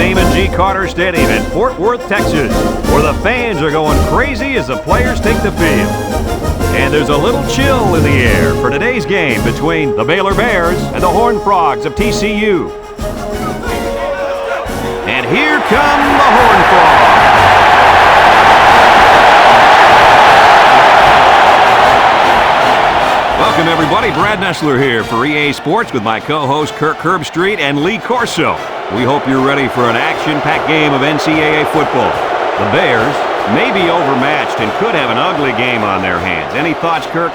Damon G. Carter Stadium in Fort Worth, Texas, where the fans are going crazy as the players take the field. And there's a little chill in the air for today's game between the Baylor Bears and the Horned Frogs of TCU. And here come the Horned Frogs. Welcome, everybody. Brad Nessler here for EA Sports with my co-hosts Kirk Herbstreit and Lee Corso. We hope you're ready for an action-packed game of NCAA football. The Bears may be overmatched and could have an ugly game on their hands. Any thoughts, Kirk?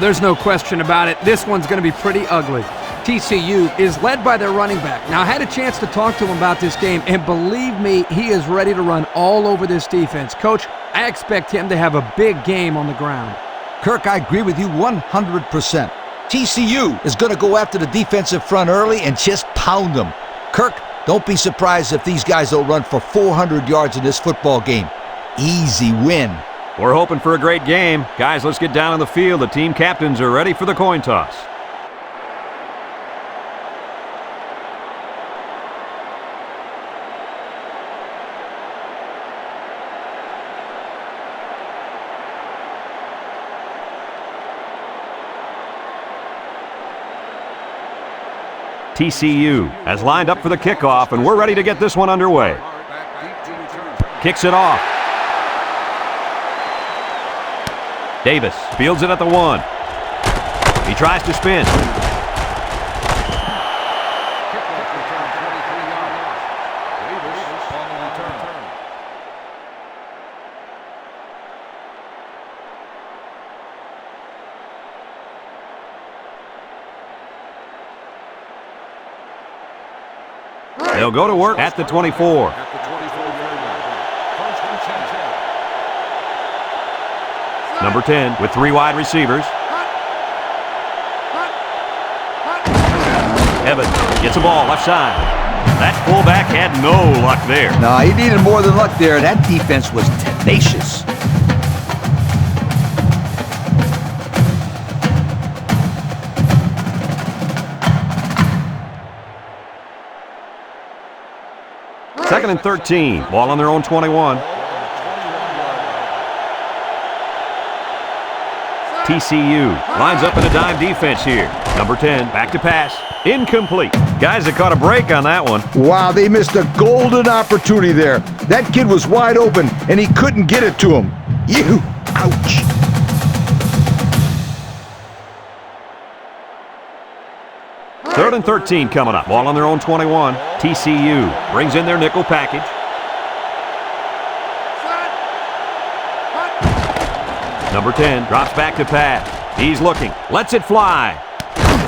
There's no question about it. This one's going to be pretty ugly. TCU is led by their running back. Now, I had a chance to talk to him about this game, and believe me, he is ready to run all over this defense. Coach, I expect him to have a big game on the ground. Kirk, I agree with you 100%. TCU is going to go after the defensive front early and just pound them. Kirk, don't be surprised if these guys don't run for 400 yards in this football game. Easy win. We're hoping for a great game. Guys, let's get down on the field. The team captains are ready for the coin toss. TCU has lined up for the kickoff, and we're ready to get this one underway. Kicks it off. Davis fields it at the 1. He tries to spin. They'll go to work at the 24. Number 10 with 3 wide receivers. Evans gets the ball left side. That fullback had no luck there. No, he needed more than luck there. That defense was tenacious. Second and 13. Ball on their own 21. TCU lines up in a dime defense here. Number 10, back to pass. Incomplete. Guys that caught a break on that one. Wow, they missed a golden opportunity there. That kid was wide open, and he couldn't get it to him. Ew, ouch. Third and 13 coming up. Ball on their own 21. TCU brings in their nickel package. Number 10 drops back to pass. He's looking. Lets it fly.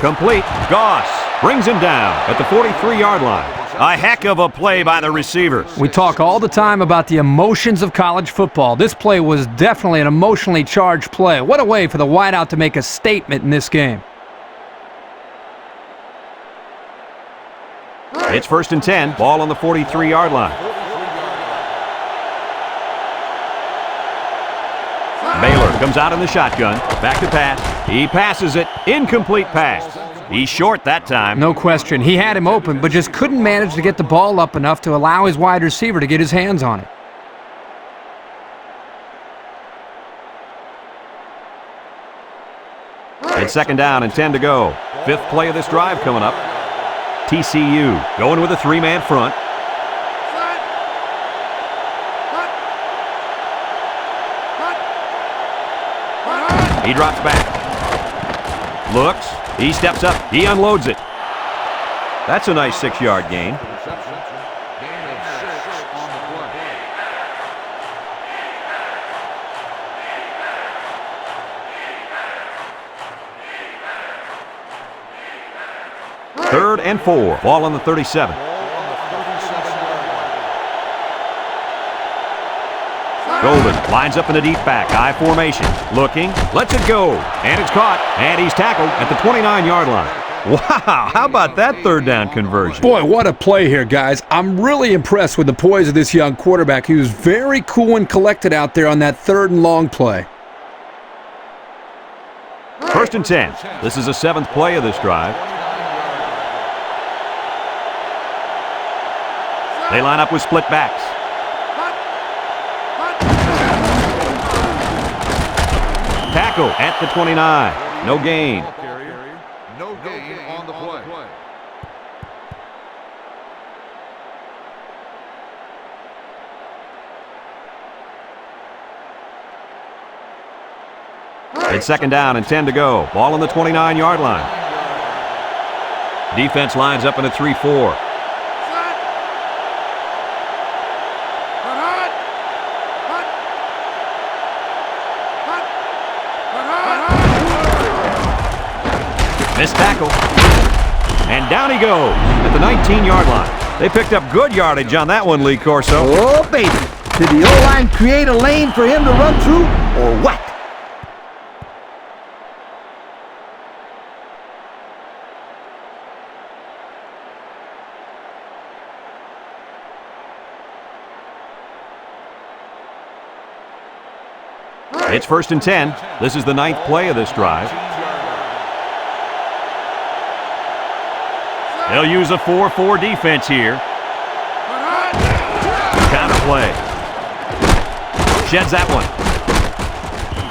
Complete. Goss brings him down at the 43-yard line. A heck of a play by the receivers. We talk all the time about the emotions of college football. This play was definitely an emotionally charged play. What a way for the wideout to make a statement in this game. It's first and 10. Ball on the 43-yard line. Baylor comes out in the shotgun. Back to pass. He passes it. Incomplete pass. He's short that time. No question. He had him open, but just couldn't manage to get the ball up enough to allow his wide receiver to get his hands on it. It's second down and 10 to go. 5th play of this drive coming up. TCU going with a 3-man front. He drops back. Looks. He steps up. He unloads it. That's a nice 6-yard gain. Third and 4. Ball on the 37. Golden lines up in the deep back. I formation. Looking. Lets it go. And it's caught. And he's tackled at the 29-yard line. Wow, how about that third down conversion? Boy, what a play here, guys. I'm really impressed with the poise of this young quarterback. He was very cool and collected out there on that 3rd and long play. First and 10. This is the 7th play of this drive. They line up with split backs. Tackle at the 29. No gain. No gain on the play. It's second down and 10 to go. Ball on the 29-yard line. Defense lines up in a 3-4. Missed tackle. And down he goes at the 19-yard line. They picked up good yardage on that one, Lee Corso. Oh, baby. Did the O-line create a lane for him to run through, or what? It's first and 10. This is the 9th play of this drive. They'll use a 4-4 defense here. Counter play. Sheds that one.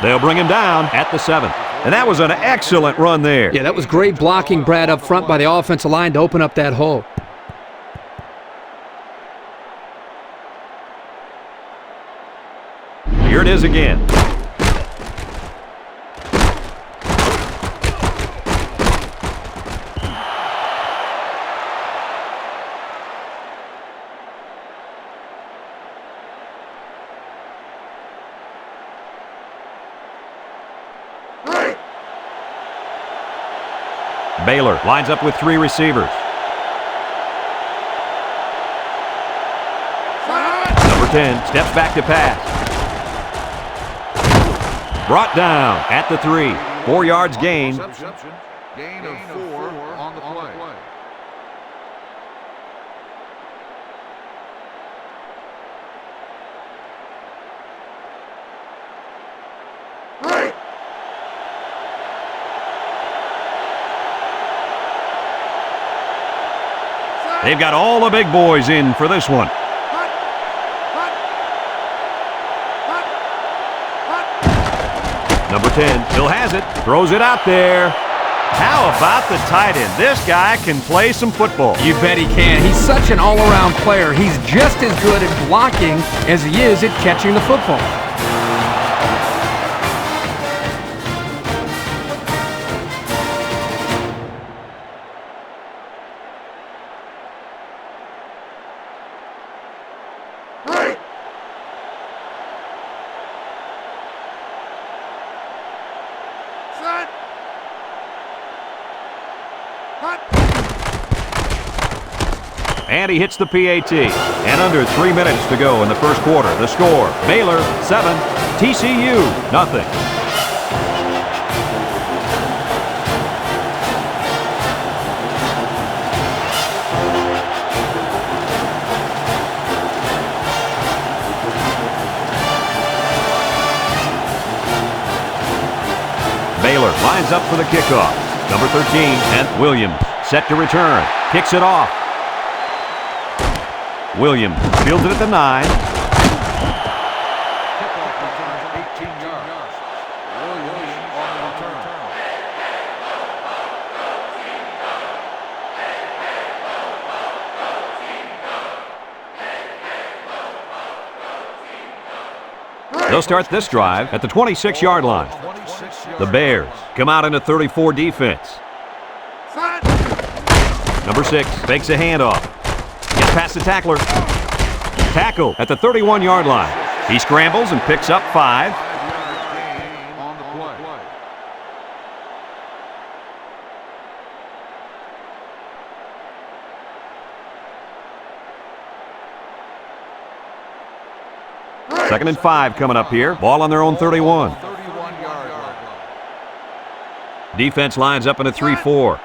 They'll bring him down at the 7. And that was an excellent run there. Yeah, that was great blocking, Brad, up front by the offensive line to open up that hole. Here it is again. Baylor lines up with 3 receivers. Number 10 steps back to pass. Brought down at the 3. 4 yards gain. Gain of 4 on the play. They've got all the big boys in for this one. Number 10 still has it. Throws it out there. How about the tight end? This guy can play some football. You bet he can. He's such an all-around player. He's just as good at blocking as he is at catching the football. And he hits the PAT. And under 3 minutes to go in the first quarter. The score, Baylor 7, TCU nothing. Baylor lines up for the kickoff. Number 13, and Williams set to return. Kicks it off. Williams fields it at the 9. Kickoff return 18 yards. Williams on the return. They'll start this drive at the 26-yard line. The Bears come out in a 34 defense. Number 6 fakes a handoff. Gets past the tackler. Tackle at the 31-yard line. He scrambles and picks up 5. On the play. Second and 5 coming up here. Ball on their own 31. 31-yard line. Defense lines up in a 3-4.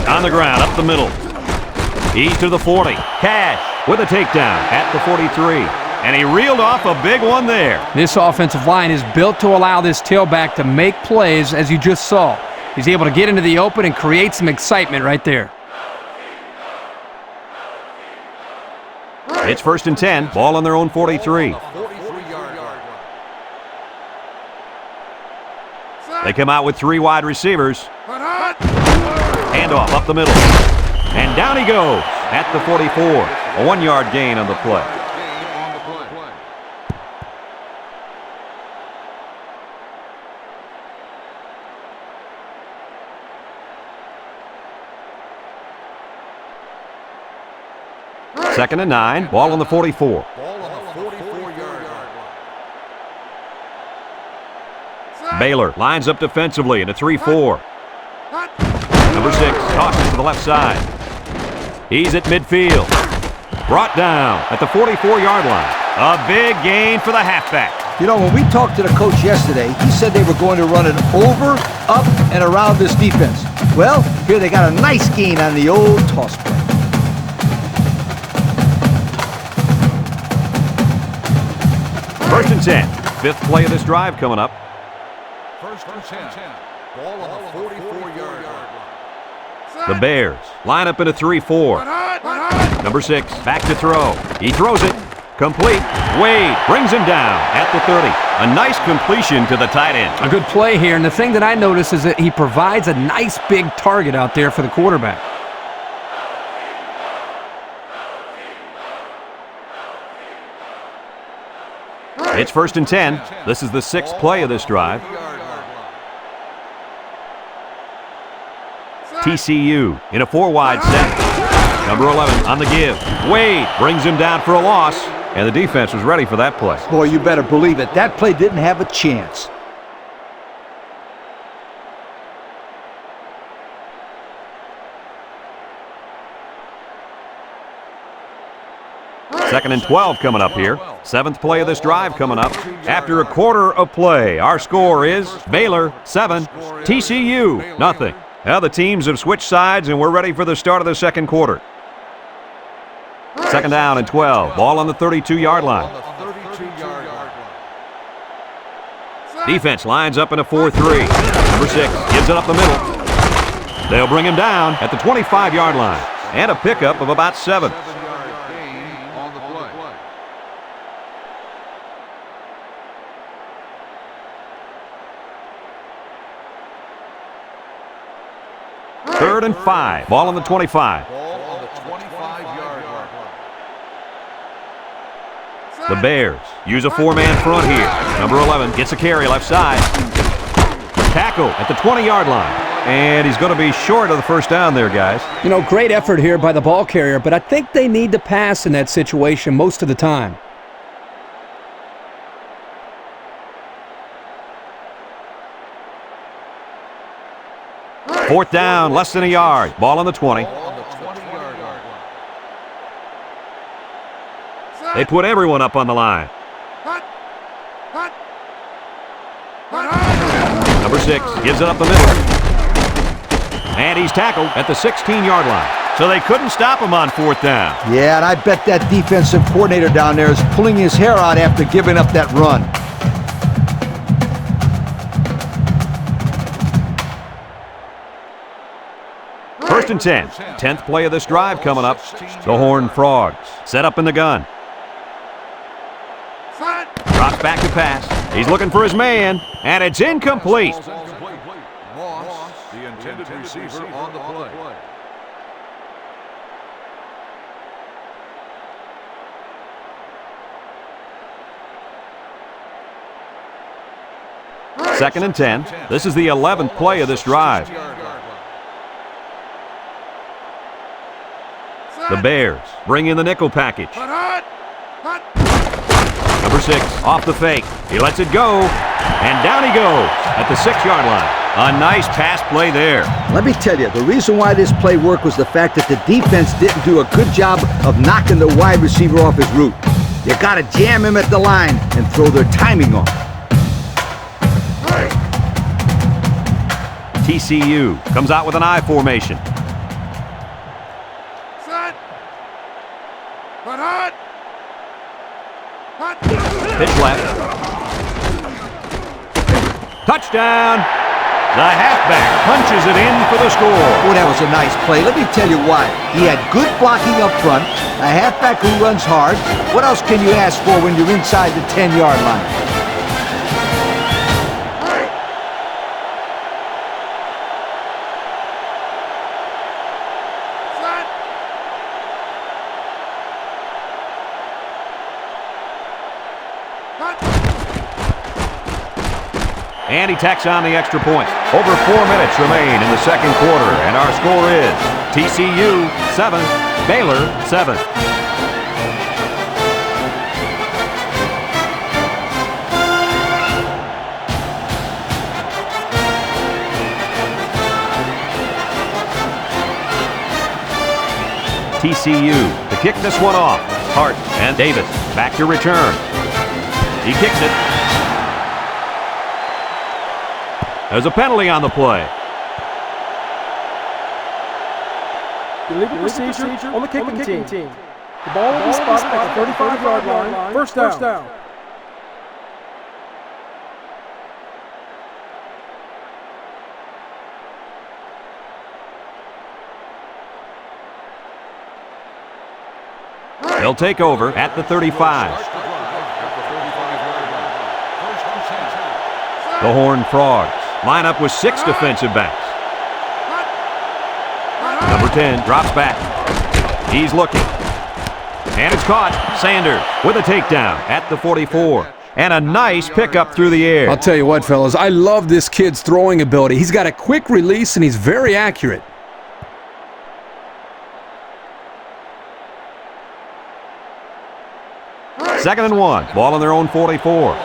On the ground, up the middle. He's to the 40. Cash with a takedown at the 43. And he reeled off a big one there. This offensive line is built to allow this tailback to make plays, as you just saw. He's able to get into the open and create some excitement right there. It's 1st and 10. Ball on their own 43. They come out with 3 wide receivers. Handoff up the middle. And down he goes at the 44. A 1-yard gain on the play. Second and 9. Ball on the 44. Baylor lines up defensively in a 3-4. Number 6 tosses to the left side. He's at midfield. Brought down at the 44-yard line. A big gain for the halfback. You know, when we talked to the coach yesterday, he said they were going to run it over, up, and around this defense. Well, here they got a nice gain on the old toss play. First and 10. 5th play of this drive coming up. First and 10. Ball on the 44-yard line. The Bears line up in a 3-4. Number 6 back to throw. He throws it. Complete. Wade brings him down at the 30. A nice completion to the tight end. A good play here, and the thing that I notice is that he provides a nice big target out there for the quarterback. It's 1st and 10. This is the 6th play of this drive. TCU in a 4-wide set. Number 11 on the give. Wade brings him down for a loss, and the defense was ready for that play. Boy, you better believe it. That play didn't have a chance. Second and 12 coming up here. 7th play of this drive coming up. After a quarter of play, our score is Baylor 7, TCU nothing. Now the teams have switched sides, and we're ready for the start of the second quarter. Second down and 12. Ball on the 32-yard line. Defense lines up in a 4-3. Number 6 gives it up the middle. They'll bring him down at the 25-yard line. And a pickup of about 7. Third and 5. Ball on the 25. The Bears use a 4-man front here. Number 11 gets a carry left side. Tackle at the 20-yard line. And he's going to be short of the first down there, guys. You know, great effort here by the ball carrier, but I think they need to pass in that situation most of the time. Fourth down, less than a yard. Ball on the 20. They put everyone up on the line. Number 6 gives it up the middle. And he's tackled at the 16-yard line. So they couldn't stop him on 4th down. Yeah, and I bet that defensive coordinator down there is pulling his hair out after giving up that run. First and 10. 10th play of this drive coming up. The Horned Frogs set up in the gun. Drops back to pass. He's looking for his man, and it's incomplete. Moss, the intended receiver on the play. Second and 10. This is the 11th play of this drive. The Bears bring in the nickel package. Number 6 off the fake. He lets it go, and down he goes at the 6-yard line. A nice pass play there. Let me tell you, the reason why this play worked was the fact that the defense didn't do a good job of knocking the wide receiver off his route. You got to jam him at the line and throw their timing off. TCU comes out with an I formation. Pitch left. Touchdown! The halfback punches it in for the score. Oh, that was a nice play. Let me tell you why. He had good blocking up front, a halfback who runs hard. What else can you ask for when you're inside the 10-yard line? And he tacks on the extra point. Over 4 minutes remain in the second quarter, and our score is TCU 7, Baylor 7. TCU to kick this one off. Hart and Davis back to return. He kicks it. There's a penalty on the play. Illegal procedure on the kicking team. The ball will be spotted at the 35-yard line. First down. They'll take over at the 35. The Horned Frogs line up with 6 defensive backs. Number 10 drops back. He's looking. And it's caught. Sanders with a takedown at the 44. And a nice pickup through the air. I'll tell you what, fellas, I love this kid's throwing ability. He's got a quick release and he's very accurate. Second and 1. Ball on their own 44.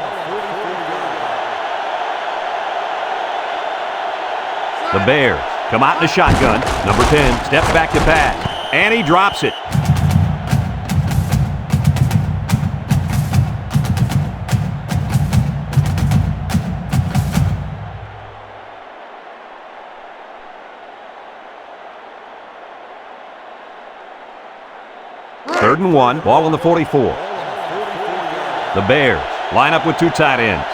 The Bears come out in a shotgun. Number 10 steps back to pass. And he drops it. Third and 1. Ball on the 44. The Bears line up with 2 tight ends.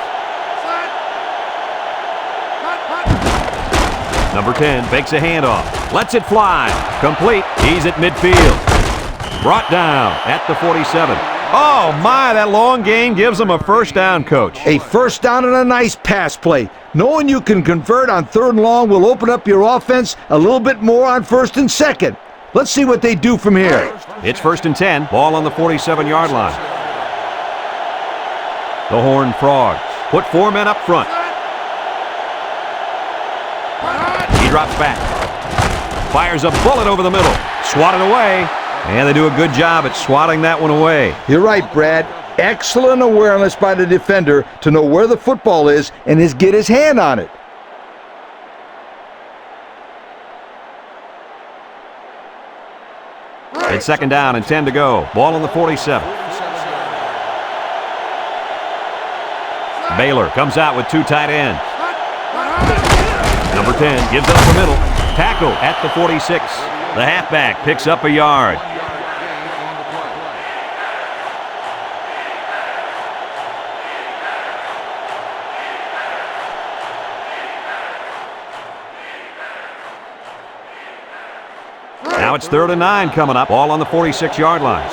Number 10 fakes a handoff. Lets it fly. Complete. He's at midfield. Brought down at the 47. Oh, my, that long gain gives them a first down, Coach. A first down and a nice pass play. Knowing you can convert on 3rd and long will open up your offense a little bit more on 1st and 2nd. Let's see what they do from here. It's 1st and 10. Ball on the 47-yard line. The Horned Frogs put 4 men up front. He drops back. Fires a bullet over the middle. Swatted away. And they do a good job at swatting that one away. You're right, Brad. Excellent awareness by the defender to know where the football is and get his hand on it. It's 2nd down and 10 to go. Ball on the 47. Baylor comes out with 2 tight ends. Number 10 gives it up the middle. Tackle at the 46. The halfback picks up a yard. Now it's 3rd and 9 coming up. Ball on the 46-yard line.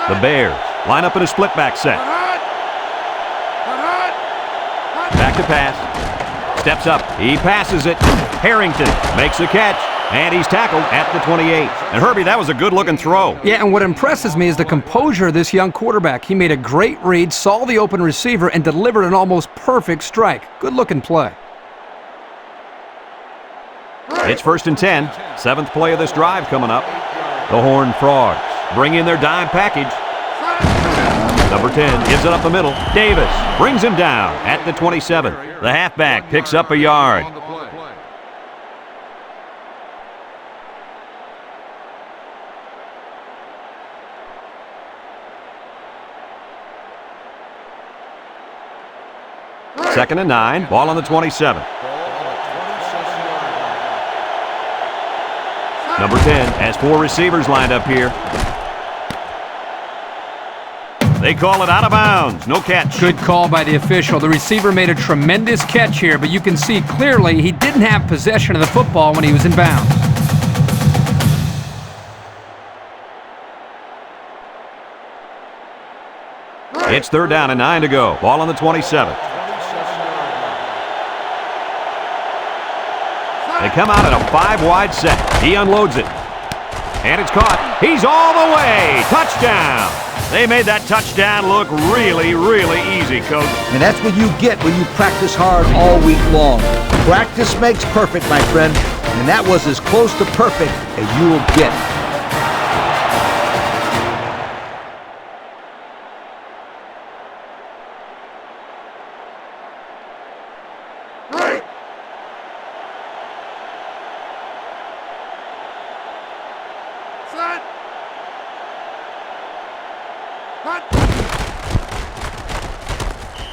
The Bears line up in a split back set. Back to pass. Steps up. He passes it. Harrington makes the catch. And he's tackled at the 28. And Herbie, that was a good-looking throw. Yeah, and what impresses me is the composure of this young quarterback. He made a great read, saw the open receiver, and delivered an almost perfect strike. Good-looking play. It's 1st and 10. 7th play of this drive coming up. The Horned Frogs bring in their dime package. Number 10 gives it up the middle. Davis brings him down at the 27. The halfback picks up a yard. Second and 9. Ball on the 27. Number 10 has 4 receivers lined up here. They call it out of bounds. No catch. Good call by the official. The receiver made a tremendous catch here, but you can see clearly he didn't have possession of the football when he was in bounds. It's 3rd down and 9 to go. Ball on the 27. They come out in a 5-wide set. He unloads it. And it's caught. He's all the way. Touchdown. They made that touchdown look really, really easy, Coach. And that's what you get when you practice hard all week long. Practice makes perfect, my friend. And that was as close to perfect as you will get.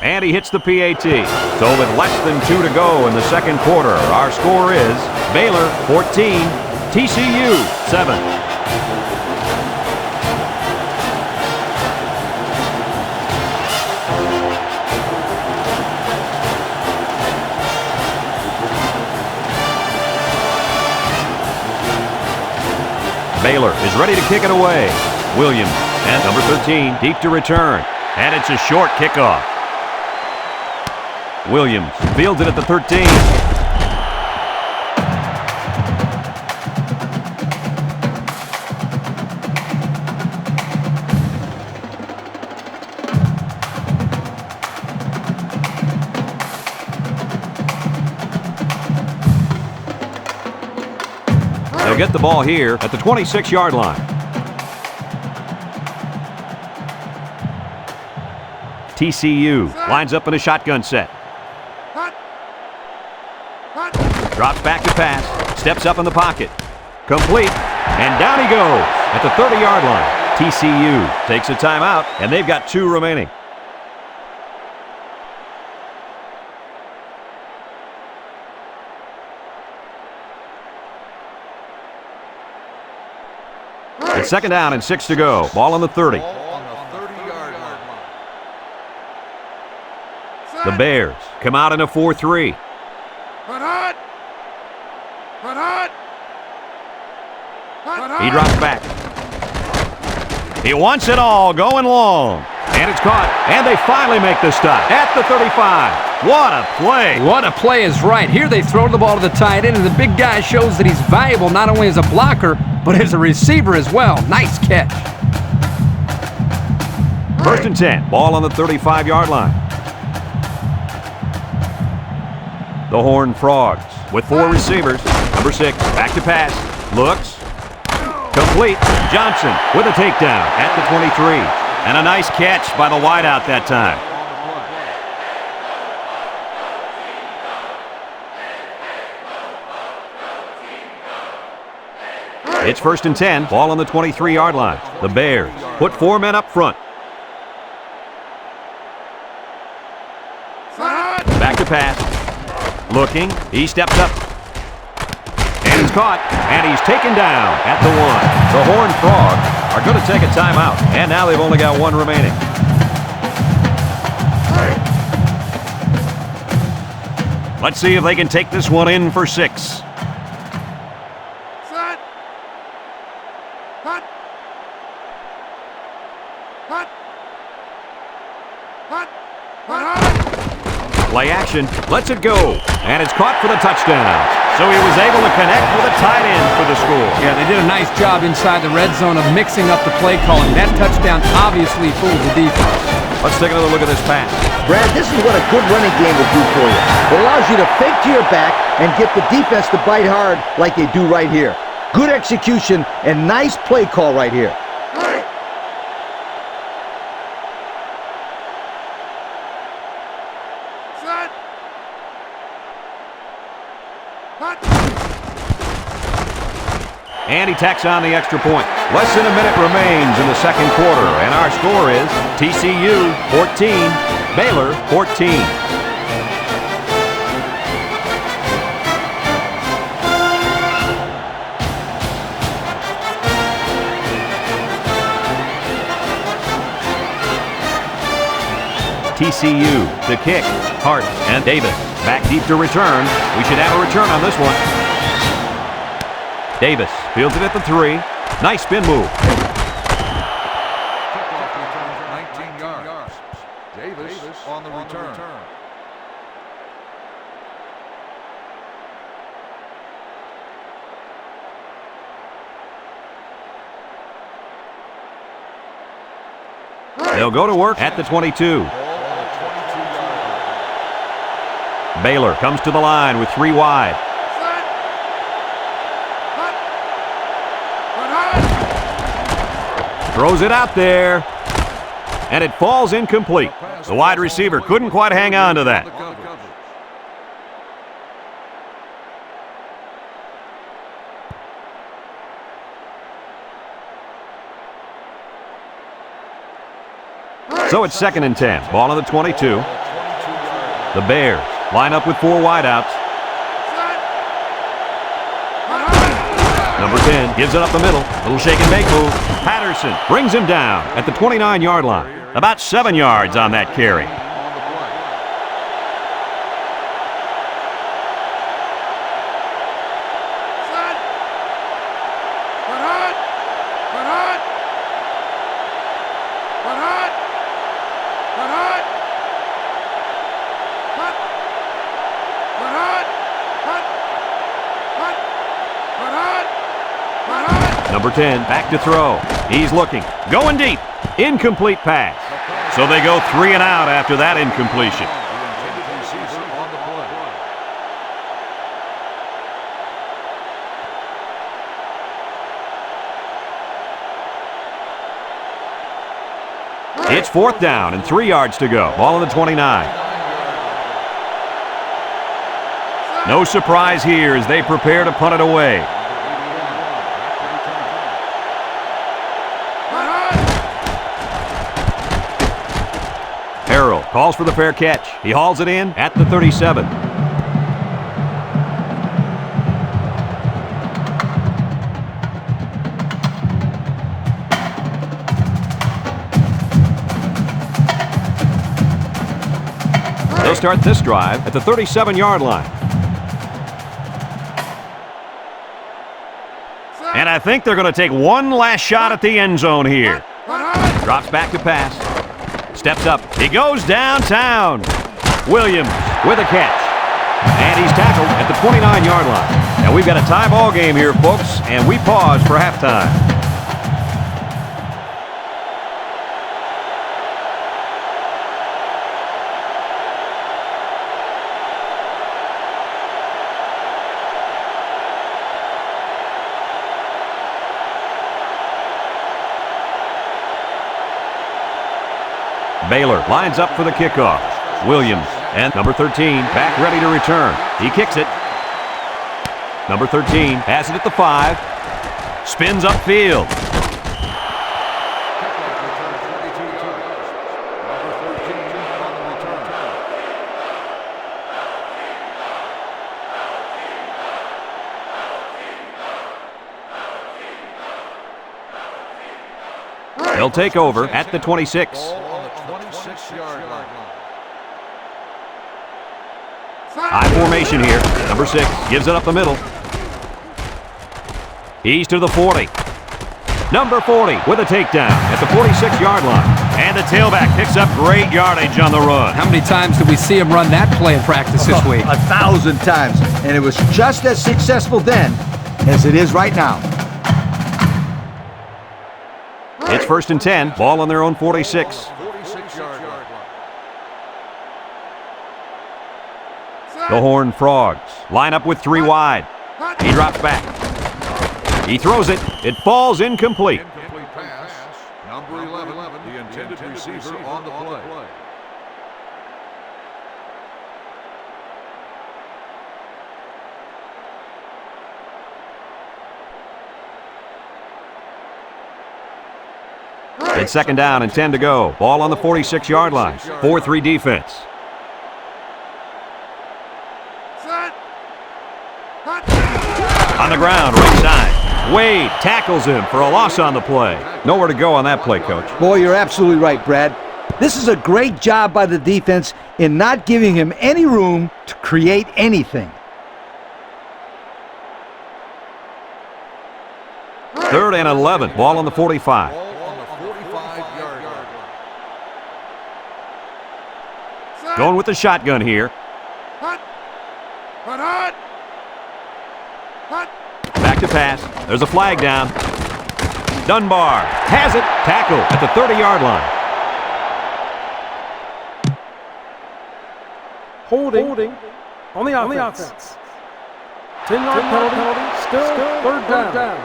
And he hits the PAT. So with less than 2 to go in the second quarter, our score is Baylor 14, TCU 7. Baylor is ready to kick it away. Williams and number 13 deep to return. And it's a short kickoff. Williams fields it at the 13. They'll get the ball here at the 26-yard line. TCU lines up in a shotgun set. Drops back to pass, steps up in the pocket. Complete, and down he goes at the 30-yard line. TCU takes a timeout, and they've got 2 remaining. It's 2nd down and 6 to go. Ball on the 30. The Bears come out in a 4-3. He drops back. He wants it all, going long. And it's caught. And they finally make the stop at the 35. What a play. What a play is right. Here they throw the ball to the tight end, and the big guy shows that he's valuable not only as a blocker, but as a receiver as well. Nice catch. 1st and 10. Ball on the 35-yard line. The Horned Frogs with 4 receivers. Number 6, back to pass. Looks. Complete. Johnson with a takedown at the 23. And a nice catch by the wideout that time. It's 1st and 10. Ball on the 23-yard line. The Bears put 4 men up front. Back to pass. Looking. He steps up. And it's caught. And he's taken down at the 1. The Horned Frogs are going to take a timeout. And now they've only got 1 remaining. Let's see if they can take this one in for 6. Play action, lets it go, and it's caught for the touchdown. So he was able to connect with a tight end for the score. Yeah, they did a nice job inside the red zone of mixing up the play calling. That touchdown obviously fooled the defense. Let's take another look at this pass. Brad, this is what a good running game will do for you. It allows you to fake to your back and get the defense to bite hard like they do right here. Good execution and nice play call right here. And he tacks on the extra point. Less than a minute remains in the second quarter, and our score is TCU 14, Baylor 14. TCU to kick. Hart and Davis back deep to return. We should have a return on this one. Davis fields it at the 3. Nice spin move. Kickoff return 19 yards. Davis on the return. They'll go to work at the 22. Baylor comes to the line with 3 wide. Throws it out there, and it falls incomplete. The wide receiver couldn't quite hang on to that. So it's 2nd and 10. Ball on the 22. The Bears line up with 4 wideouts. Number 10 gives it up the middle. Little shake and make move. Patterson brings him down at the 29-yard line. About 7 yards on that carry. Number 10 back to throw. He's looking. Going deep. Incomplete pass. So they go 3 and out after that incompletion. It's 4th down and 3 yards to go. Ball on the 29. No surprise here as they prepare to punt it away. Harrell calls for the fair catch. He hauls it in at the 37. They'll start this drive at the 37-yard line. And I think they're going to take one last shot at the end zone here. Drops back to pass. Steps up. He goes downtown. Williams with a catch. And he's tackled at the 29-yard line. Now we've got a tie ball game here, folks, and we pause for halftime. Baylor lines up for the kickoff. Williams and number 13 back ready to return. He kicks it. Number 13 has it at the 5. Spins upfield. They'll take over at the 26. High formation here. Number 6 gives it up the middle. He's to the 40. Number 40 with a takedown at the 46-yard line. And the tailback picks up great yardage on the run. How many times did we see him run that play in practice this week? 1,000 times. And it was just as successful then as it is right now. It's 1st and 10. Ball on their own 46. The Horned Frogs line up with 3 wide. He drops back. He throws it. It falls incomplete. Incomplete pass. Number 11, the intended receiver on the play. It's 2nd down and 10 to go. Ball on the 46-yard line. 4-3 defense. On the ground, right side. Wade tackles him for a loss on the play. Nowhere to go on that play, Coach. Boy, you're absolutely right, Brad. This is a great job by the defense in not giving him any room to create anything. 3rd and 11. Ball on the 45. Ball on the 45-yard line. Going with the shotgun here. Back to pass. There's a flag down. Dunbar has it. Tackle at the 30-yard line. Holding on the offense. 10-yard penalty. Still third down.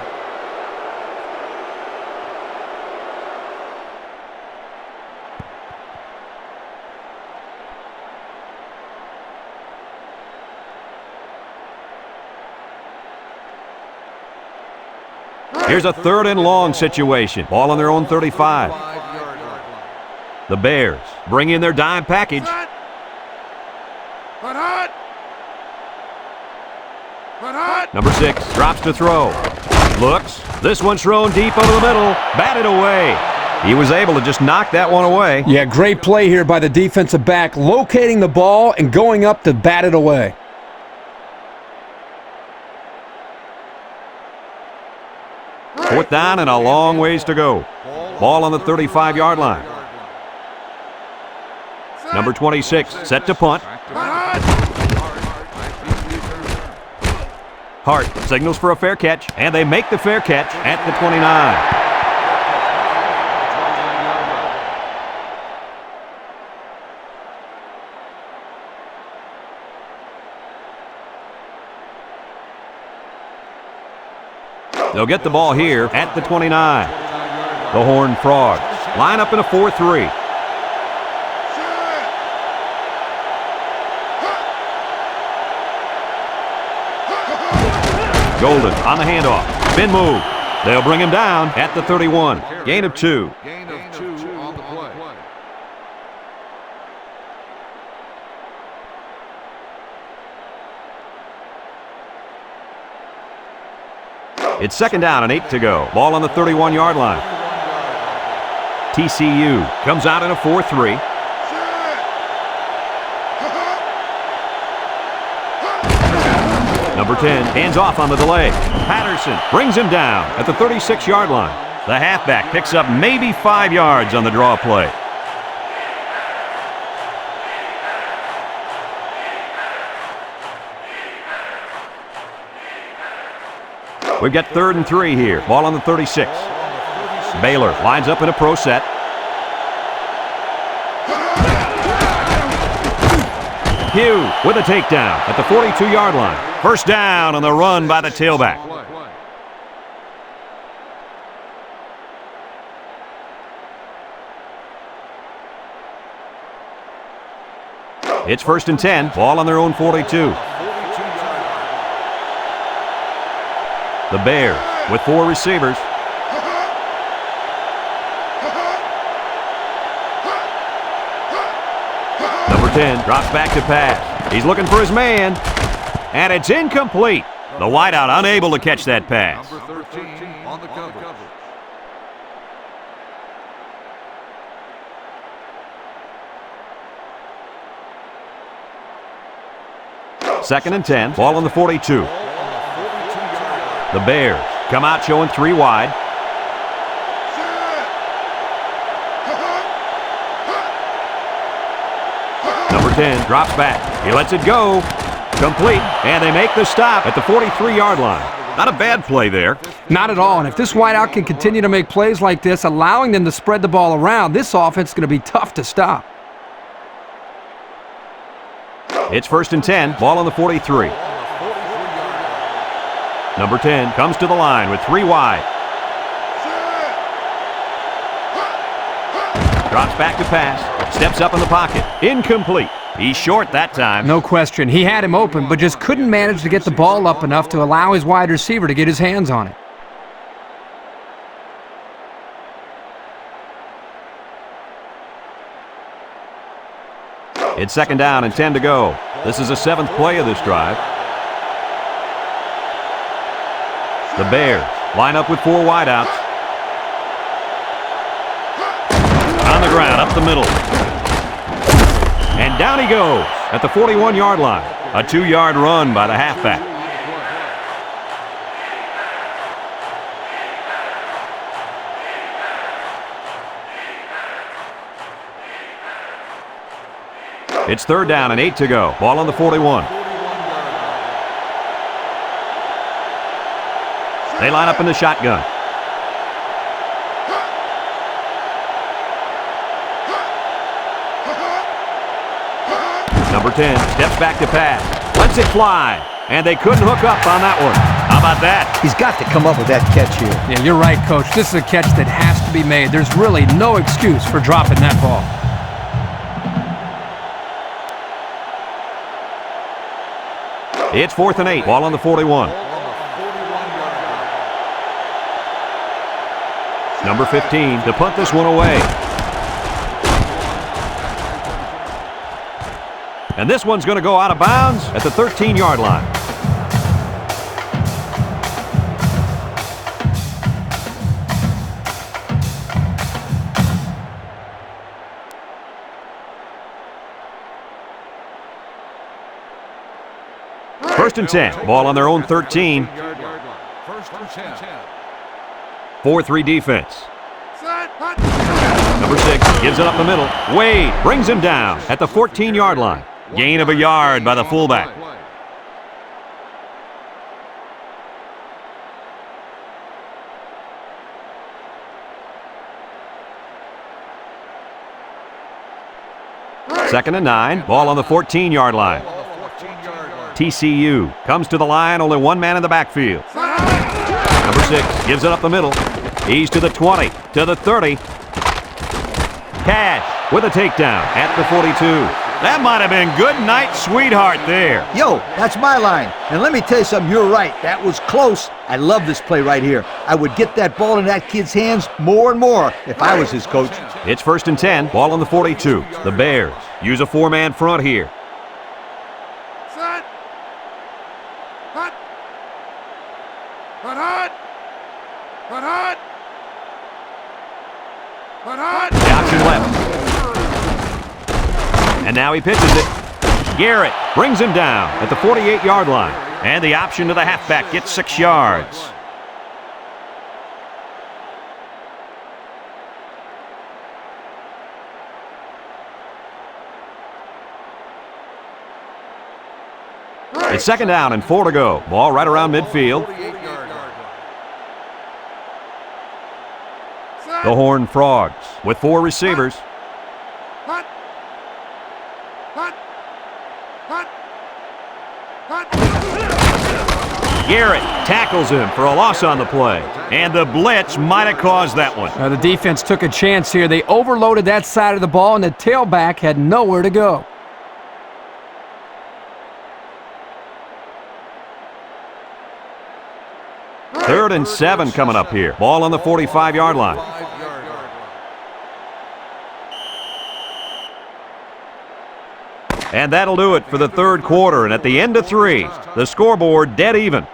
Here's a 3rd and long situation. Ball on their own 35. 5-yard line. The Bears bring in their dime package. Number 6 drops to throw. Looks. This one's thrown deep over the middle. Batted away. He was able to just knock that one away. Yeah, great play here by the defensive back, locating the ball and going up to bat it away. Fourth down and a long ways to go. Ball on the 35-yard line. Number 26 set to punt. Hart signals for a fair catch, and they make the fair catch at the 29. They'll get the ball here at the 29. The Horned Frogs line up in a 4-3. Golden on the handoff. Spin move. They'll bring him down at the 31. Gain of 2. Gain of 2 on the play. It's 2nd down and 8 to go. Ball on the 31-yard line. TCU comes out in a 4-3. Number 10 hands off on the delay. Patterson brings him down at the 36-yard line. The halfback picks up maybe 5 yards on the draw play. We've got 3rd and 3 here. Ball on the 36. Baylor lines up in a pro set. Hugh with a takedown at the 42-yard line. First down on the run by the tailback. It's 1st and 10. Ball on their own 42. The Bears with 4 receivers. Number 10 drops back to pass. He's looking for his man. And it's incomplete. The wideout unable to catch that pass. Number 13 on the cover. 2nd and 10. Ball on the 42. The Bears come out showing 3 wide. Number 10 drops back. He lets it go. Complete. And they make the stop at the 43-yard line. Not a bad play there. Not at all. And if this wideout can continue to make plays like this, allowing them to spread the ball around, this offense is going to be tough to stop. It's 1st and 10. Ball on the 43. Number 10 comes to the line with 3 wide. Drops back to pass. Steps up in the pocket. Incomplete. He's short that time. No question. He had him open, but just couldn't manage to get the ball up enough to allow his wide receiver to get his hands on it. It's 2nd down and 10 to go. This is the 7th play of this drive. The Bears line up with 4 wideouts. On the ground, up the middle. And down he goes at the 41-yard line. A 2-yard run by the halfback. It's 3rd down and 8 to go. Ball on the 41. They line up in the shotgun. Number 10 steps back to pass. Lets it fly. And they couldn't hook up on that one. How about that? He's got to come up with that catch here. Yeah, you're right, Coach. This is a catch that has to be made. There's really no excuse for dropping that ball. It's 4th and 8. Ball on the 41. Number 15 to punt this one away. And this one's going to go out of bounds at the 13-yard line. First and 10. Ball on their own 13. 4-3 defense. Number 6 gives it up the middle. Wade brings him down at the 14-yard line. Gain of a yard by the fullback. Second and 9. Ball on the 14-yard line. TCU comes to the line, only one man in the backfield. Number 6 gives it up the middle. He's to the 20, to the 30. Cash with a takedown at the 42. That might have been good night, sweetheart there. Yo, that's my line. And let me tell you something, you're right. That was close. I love this play right here. I would get that ball in that kid's hands more and more if I was his coach. It's 1st and 10, ball on the 42. The Bears use a 4-man front here. The option left. And now he pitches it. Garrett brings him down at the 48-yard line. And the option to the halfback gets 6 yards. It's 2nd down and 4 to go. Ball right around midfield. The Horned Frogs with 4 receivers. Garrett tackles him for a loss on the play. And the blitz might have caused that one. The defense took a chance here. They overloaded that side of the ball, and the tailback had nowhere to go. Third and 7 coming up here. Ball on the 45-yard line. And that'll do it for the third quarter. And at the end of 3, the scoreboard dead even.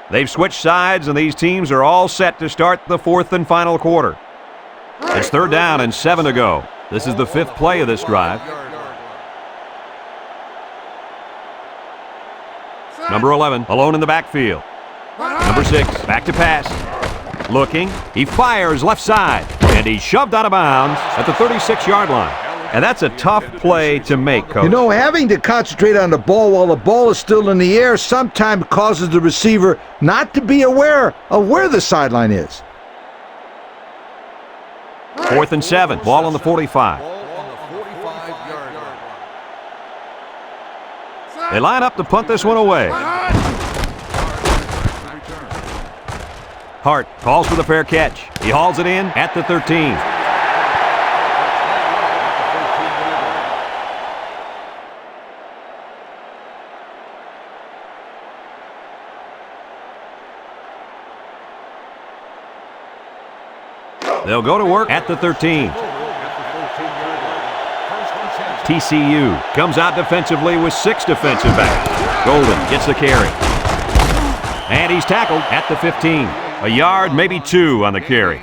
They've switched sides, and these teams are all set to start the 4th and final quarter. It's 3rd down and 7 to go. This is the 5th play of this drive. Number 11, alone in the backfield. Number 6, back to pass. Looking, he fires left side, and he's shoved out of bounds at the 36-yard line. And that's a tough play to make, Coach. You know, having to concentrate on the ball while the ball is still in the air sometimes causes the receiver not to be aware of where the sideline is. 4th and 7, ball on the 45. They line up to punt this one away. Hart calls for the fair catch. He hauls it in at the 13. They'll go to work at the 13. TCU comes out defensively with 6 defensive backs. Golden gets the carry. And he's tackled at the 15. A yard, maybe 2 on the carry.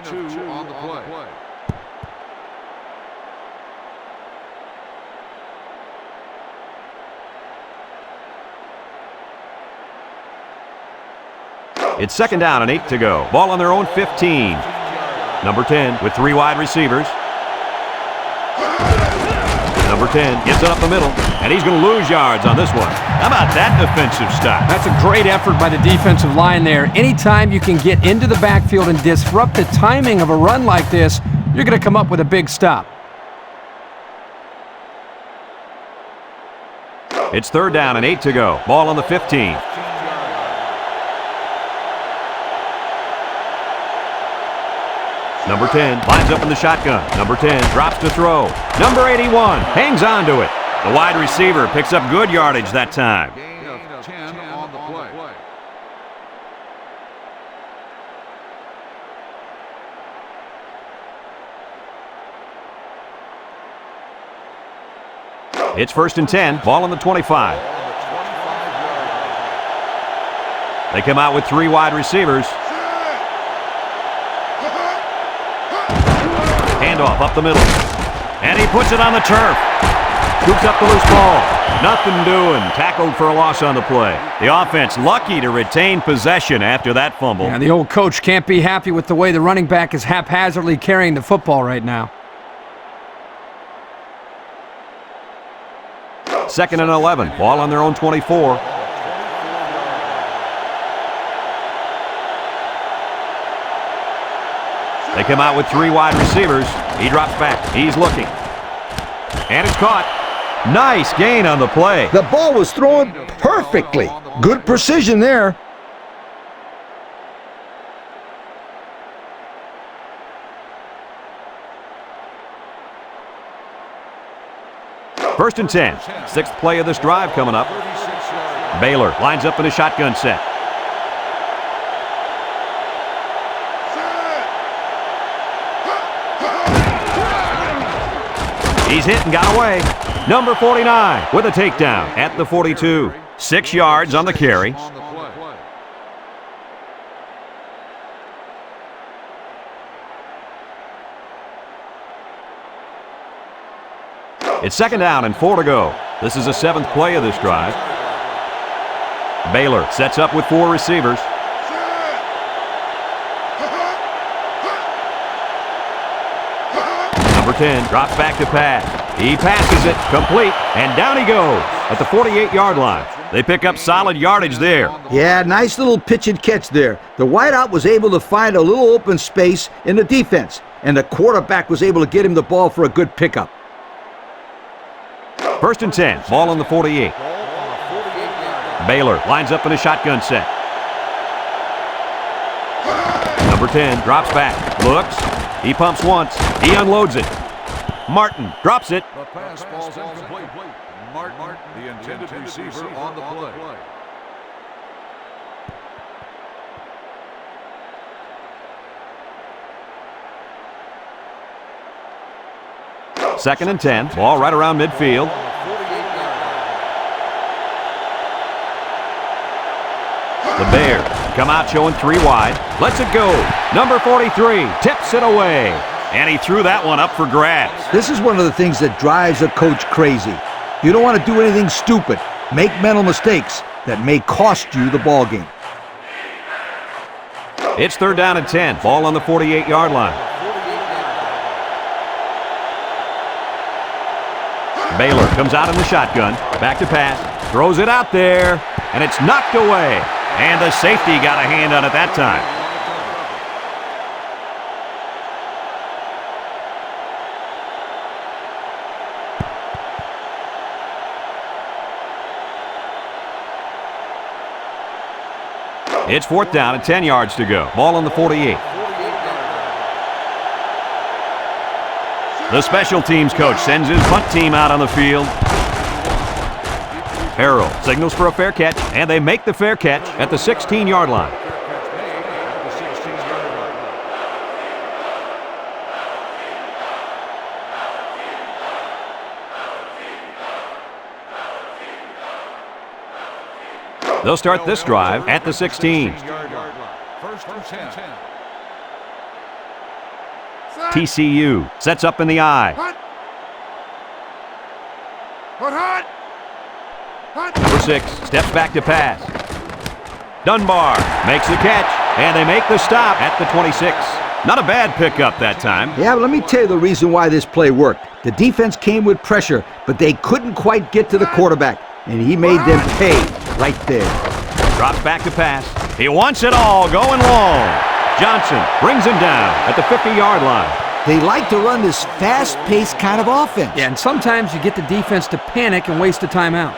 It's 2nd down and 8 to go. Ball on their own 15. Number 10 with 3 wide receivers. Number 10 gets it up the middle, and he's going to lose yards on this one. How about that defensive stop? That's a great effort by the defensive line there. Anytime you can get into the backfield and disrupt the timing of a run like this, you're going to come up with a big stop. It's 3rd down and 8 to go. Ball on the 15. Number 10 lines up in the shotgun. Number 10 drops to throw. Number 81 hangs on to it. The wide receiver picks up good yardage that time. Gain of 10 on the play. It's 1st and 10. Ball on the 25. They come out with 3 wide receivers. Handoff up the middle. And he puts it on the turf. Scoops up the loose ball. Nothing doing. Tackled for a loss on the play. The offense lucky to retain possession after that fumble. And the old coach can't be happy with the way the running back is haphazardly carrying the football right now. 2nd and 11. Ball on their own 24. They come out with 3 wide receivers. He drops back. He's looking. And it's caught. Nice gain on the play. The ball was thrown perfectly. Good precision there. First and 10. 6th play of this drive coming up. Baylor lines up in a shotgun set. He's hit and got away. Number 49 with a takedown at the 42. 6 yards on the carry. It's 2nd down and 4 to go. This is the 7th play of this drive. Baylor sets up with 4 receivers. Number 10 drops back to pass. He passes it, complete, and down he goes at the 48-yard line. They pick up solid yardage there. Yeah, nice little pitch and catch there. The wideout was able to find a little open space in the defense, and the quarterback was able to get him the ball for a good pickup. 1st and 10, ball on the 48. Baylor lines up in a shotgun set. Number 10 drops back, looks, he pumps once, he unloads it. Martin drops it. The pass ball's incomplete. Martin, the intended receiver on the play. Second and 10, ball right around midfield. The Bears come out showing 3 wide. Lets it go. Number 43 tips it away. And he threw that one up for grabs. This is one of the things that drives a coach crazy. You don't want to do anything stupid. Make mental mistakes that may cost you the ball game. It's 3rd down and 10. Ball on the 48-yard line. Baylor comes out in the shotgun. Back to pass. Throws it out there. And it's knocked away. And the safety got a hand on it that time. It's 4th down and 10 yards to go. Ball on the 48. The special teams coach sends his punt team out on the field. Harrell signals for a fair catch, and they make the fair catch at the 16-yard line. They'll start this drive at the 16. First and 10. TCU sets up in the I. Number 6 steps back to pass. Dunbar makes the catch, and they make the stop at the 26. Not a bad pickup that time. Yeah, but let me tell you the reason why this play worked. The defense came with pressure, but they couldn't quite get to the quarterback, and he made them pay right there. Drops back to pass. He wants it all, going long. Johnson brings him down at the 50-yard line. They like to run this fast-paced kind of offense. Yeah, and sometimes you get the defense to panic and waste a timeout.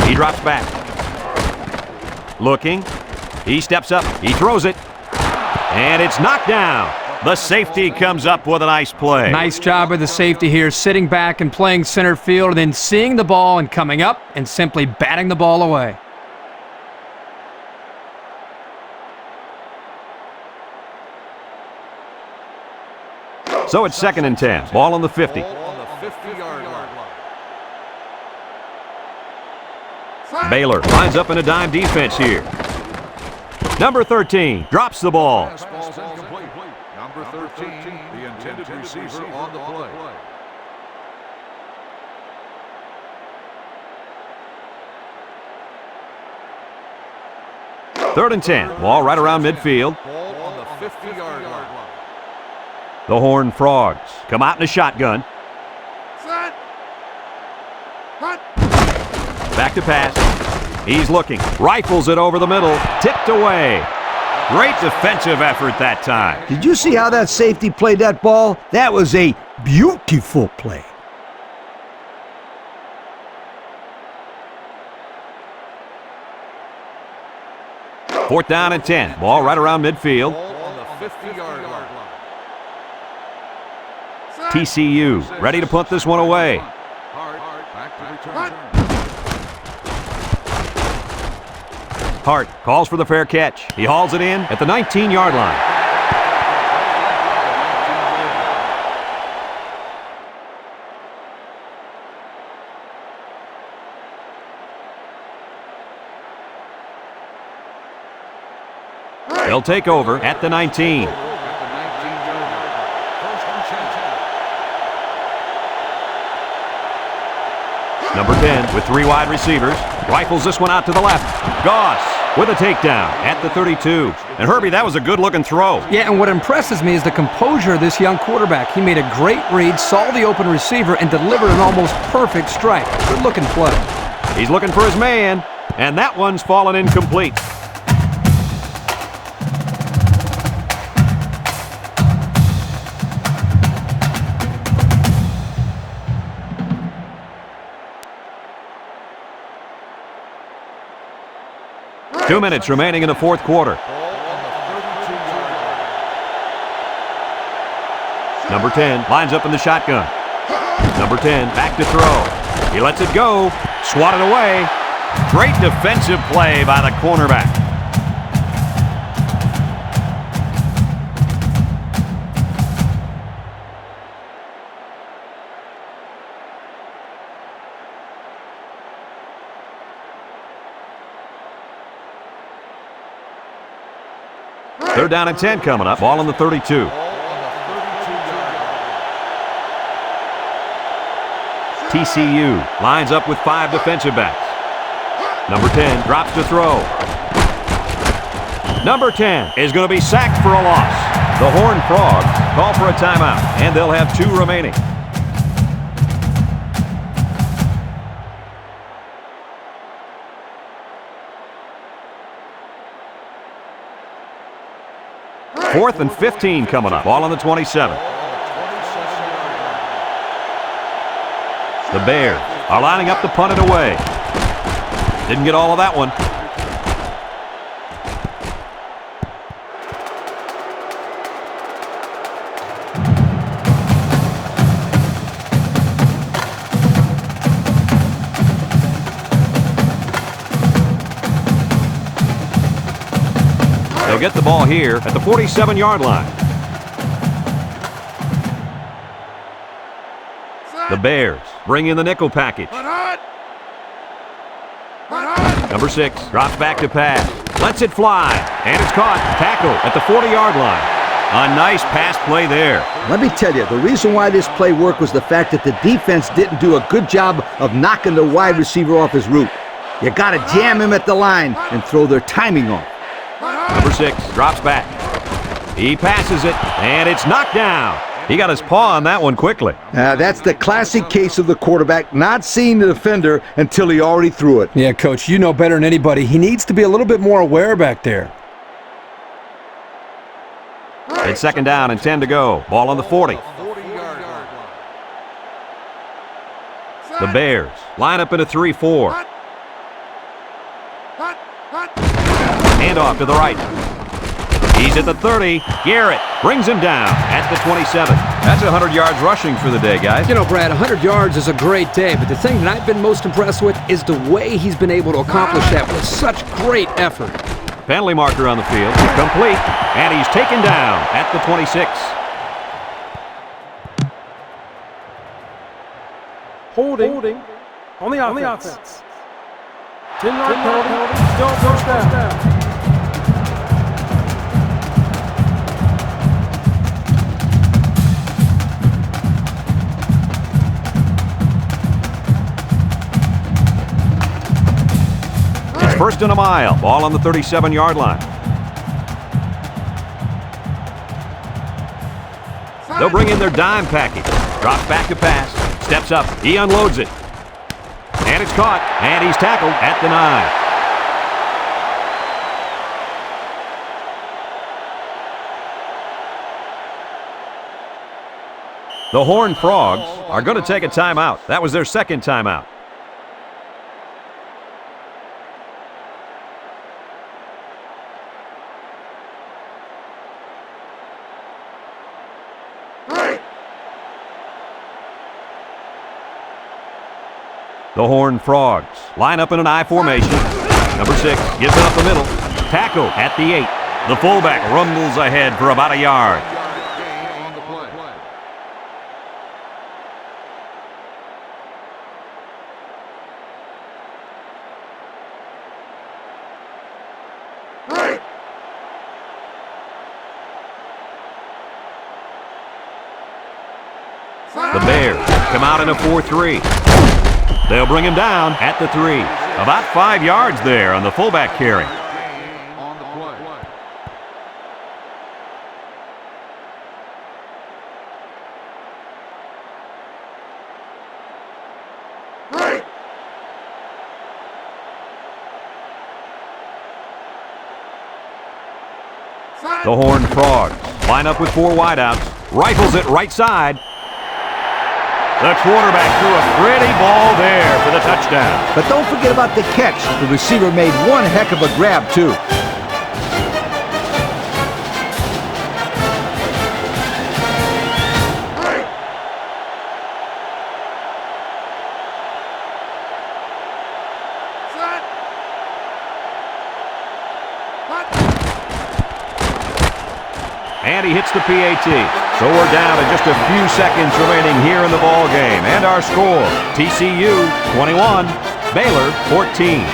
He drops back. Looking. He steps up. He throws it. And it's knocked down. The safety comes up with a nice play. Nice job of the safety here, sitting back and playing center field, and then seeing the ball and coming up and simply batting the ball away. So it's 2nd and 10. Ball on the 50. Ball on the 50-yard line. Baylor lines up in a dime defense here. Number 13 drops the ball. Fastball's incomplete. Number 13, the intended receiver on the play. 3rd and 10. Ball right around midfield. Ball on the 50-yard line. The Horned Frogs come out in a shotgun. Back to pass. He's looking. Rifles it over the middle. Tipped away. Great defensive effort that time. Did you see how that safety played that ball? That was a beautiful play. Fourth down and 10. Ball right around midfield. Ball on the 50-yard line. TCU ready to punt this one away. Back to return. Hart calls for the fair catch. He hauls it in at the 19-yard line. They'll take over at the 19. Number 10 with 3 wide receivers. Rifles this one out to the left. Goss with a takedown at the 32. And Herbie, that was a good-looking throw. Yeah, and what impresses me is the composure of this young quarterback. He made a great read, saw the open receiver, and delivered an almost perfect strike. Good-looking play. He's looking for his man, and that one's fallen incomplete. Two minutes remaining in the fourth quarter. Number 10 lines up in the shotgun. Number 10 back to throw. He lets it go. Swatted away. Great defensive play by the cornerback. Third down and 10 coming up. Ball on the 32. TCU lines up with 5 defensive backs. Number 10 drops to throw. Number 10 is going to be sacked for a loss. The Horned Frogs call for a timeout, and they'll have 2 remaining. Fourth and 15 coming up. Ball on the 27. The Bears are lining up to punt it away. Didn't get all of that one. They'll get the ball here at the 47-yard line. The Bears bring in the nickel package. Number 6 drops back to pass. Lets it fly. And it's caught. Tackle at the 40-yard line. A nice pass play there. Let me tell you, the reason why this play worked was the fact that the defense didn't do a good job of knocking the wide receiver off his route. You got to jam him at the line and throw their timing off. Number 6 drops back. He passes it, and it's knocked down. He got his paw on that one quickly. That's the classic case of the quarterback not seeing the defender until he already threw it. Yeah, Coach, you know better than anybody. He needs to be a little bit more aware back there. It's 2nd down and 10 to go. Ball on the 40. The Bears line up in a 3-4. Hand off to the right. He's at the 30. Garrett brings him down at the 27. That's 100 yards rushing for the day, guys. You know, Brad, 100 yards is a great day, but the thing that I've been most impressed with is the way he's been able to accomplish that with such great effort. Penalty marker on the field. Complete. And he's taken down at the 26. Holding on the offense. 10-yard penalty, still first down. It's 1st and a mile. Ball on the 37-yard line. They'll bring in their dime package. Drops back to pass. Steps up. He unloads it. And it's caught. And he's tackled at the 9. The Horned Frogs are going to take a timeout. That was their 2nd timeout. The Horned Frogs line up in an I formation. Number 6 gives it up the middle. Tackle at the 8. The fullback rumbles ahead for about a yard. The Bears come out in a 4-3. They'll bring him down at the 3. About 5 yards there on the fullback carry. The Horned Frogs line up with 4 wideouts. Rifles it right side. The quarterback threw a pretty ball there for the touchdown. But don't forget about the catch. The receiver made one heck of a grab, too. And he hits the PAT. So we're down to just a few seconds remaining here in the ball game. And our score, TCU 21, Baylor 14.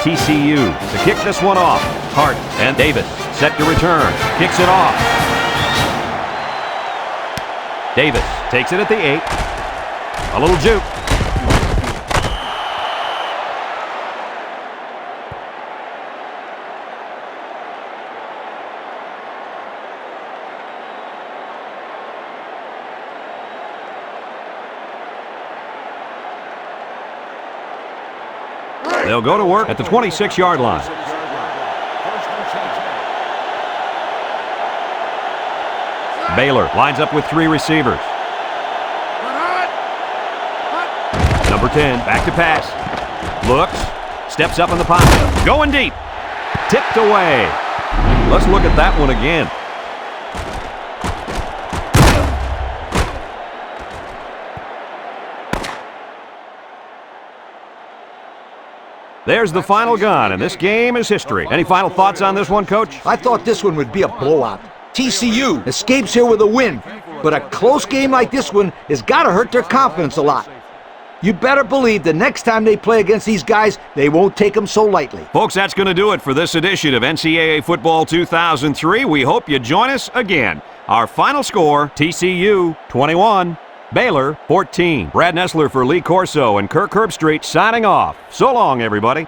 TCU to kick this one off. Hart and Davis set to return. Kicks it off. Davis takes it at the 8. A little juke. They'll go to work at the 26-yard line. Baylor lines up with 3 receivers. Number 10, back to pass. Looks, steps up in the pocket. Going deep. Tipped away. Let's look at that one again. There's the final gun, and this game is history. Any final thoughts on this one, Coach? I thought this one would be a blowout. TCU escapes here with a win, but a close game like this one has got to hurt their confidence a lot. You better believe the next time they play against these guys, they won't take them so lightly. Folks, that's going to do it for this edition of NCAA Football 2003. We hope you join us again. Our final score, TCU 21, Baylor 14. Brad Nessler for Lee Corso and Kirk Herbstreit signing off. So long, everybody.